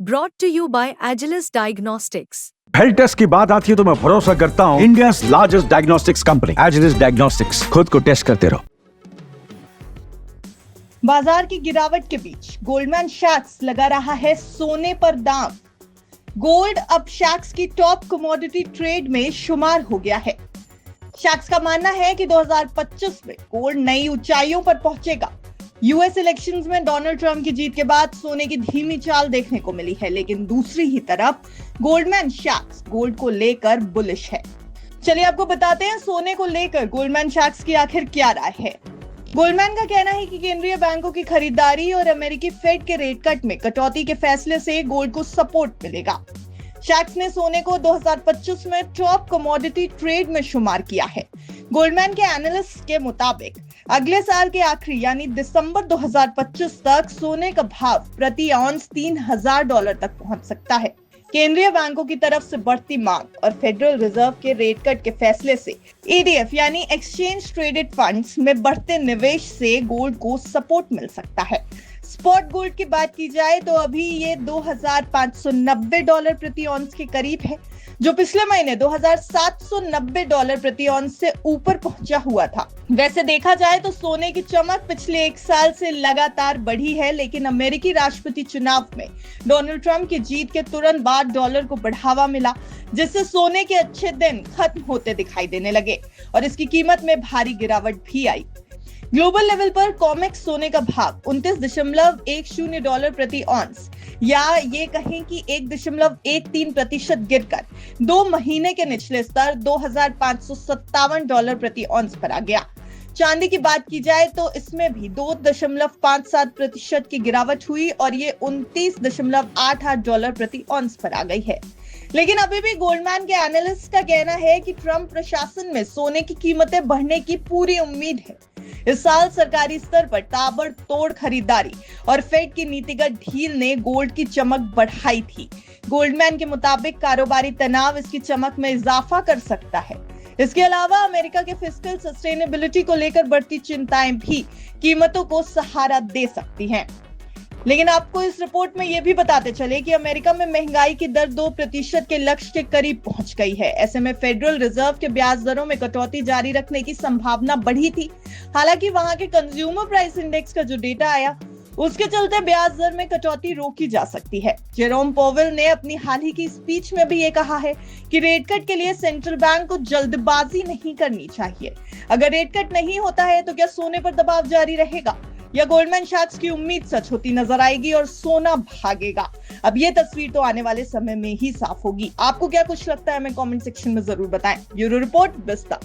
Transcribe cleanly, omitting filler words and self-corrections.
Brought to you by Agilus Diagnostics. Health test की बात आती है तो मैं भरोसा करता हूँ India's largest diagnostics company Agilus diagnostics. खुद को टेस्ट करते रहो। बाजार की गिरावट के बीच गोल्डमैन सैक्स लगा रहा है सोने पर दाम। गोल्ड अब सैक्स की टॉप कमोडिटी ट्रेड में शुमार हो गया है। सैक्स का मानना है कि 2025 में गोल्ड नई ऊंचाइयों पर पहुंचेगा। यूएस इलेक्शंस में डोनाल्ड ट्रंप की जीत के बाद सोने की धीमी चाल देखने को मिली है, लेकिन दूसरी ही तरफ गोल्डमैन सैक्स गोल्ड को लेकर बुलिश है। चलिए आपको बताते हैं सोने को लेकर गोल्डमैन सैक्स की आखिर क्या राय है। गोल्डमैन का कहना है कि केंद्रीय बैंकों की खरीदारी और अमेरिकी फेड के रेट कट में कटौती के फैसले से गोल्ड को सपोर्ट मिलेगा। सैक्स ने सोने को 2025 में टॉप कमोडिटी ट्रेड में शुमार किया है। गोल्डमैन के एनालिस्ट के मुताबिक अगले साल के आखिरी यानी दिसंबर 2025 तक सोने का भाव प्रति ऑन्स $3,000 तक पहुंच सकता है। केंद्रीय बैंकों की तरफ से बढ़ती मांग और फेडरल रिजर्व के रेट कट के फैसले से ईडीएफ यानी एक्सचेंज ट्रेडेड फंड्स में बढ़ते निवेश से गोल्ड को सपोर्ट मिल सकता है। स्पॉट गोल्ड की बात की जाए तो अभी ये $2,590 प्रति ऑन्स के करीब है, जो पिछले महीने $2,790 प्रति ऑन्स से ऊपर पहुंचा हुआ था। वैसे देखा जाए तो सोने की चमक पिछले 1 साल से लगातार बढ़ी है, लेकिन अमेरिकी राष्ट्रपति चुनाव में डोनाल्ड ट्रंप की जीत के तुरंत बाद डॉलर को बढ़ावा मिला, जिससे सोने के अच्छे दिन खत्म होते दिखाई देने लगे और इसकी कीमत में भारी गिरावट भी आई। ग्लोबल लेवल पर कॉमेक्स सोने का भाव $29.10 प्रति ऑन्स या ये कहें कि 1.13% गिरकर 2 महीने के निचले स्तर $2,557 प्रति ऑन्स पर आ गया। चांदी की बात की जाए तो इसमें भी 2.57% की गिरावट हुई और ये $29.88 प्रति ऑन्स पर आ गई है। लेकिन अभी भी गोल्डमैन के एनालिस्ट का कहना है कि ट्रंप प्रशासन में सोने की कीमतें बढ़ने की पूरी उम्मीद है। इस साल सरकारी स्तर पर ताबड़तोड़ खरीदारी और फेड की नीतिगत ढील ने गोल्ड की चमक बढ़ाई थी। गोल्डमैन के मुताबिक कारोबारी तनाव इसकी चमक में इजाफा कर सकता है। इसके अलावा अमेरिका के फिस्कल सस्टेनेबिलिटी को लेकर बढ़ती चिंताएं भी कीमतों को सहारा दे सकती हैं। लेकिन आपको इस रिपोर्ट में यह भी बताते चले कि अमेरिका में महंगाई की दर 2% के लक्ष्य के करीब पहुंच गई है। ऐसे में फेडरल रिजर्व के ब्याज दरों में कटौती जारी रखने की संभावना बढ़ी थी। हालांकि वहां के कंज्यूमर प्राइस इंडेक्स का जो डेटा आया उसके चलते ब्याज दर में कटौती रोकी जा सकती है। जेरोम पोवेल ने अपनी हाल ही की स्पीच में भी ये कहा है कि रेट कट के लिए सेंट्रल बैंक को जल्दबाजी नहीं करनी चाहिए। अगर रेट कट नहीं होता है तो क्या सोने पर दबाव जारी रहेगा या गोल्डमैन सैक्स की उम्मीद सच होती नजर आएगी और सोना भागेगा? अब ये तस्वीर तो आने वाले समय में ही साफ होगी। आपको क्या कुछ लगता है हमें कमेंट सेक्शन में जरूर बताएं। ब्यूरो रिपोर्ट, विस्तार।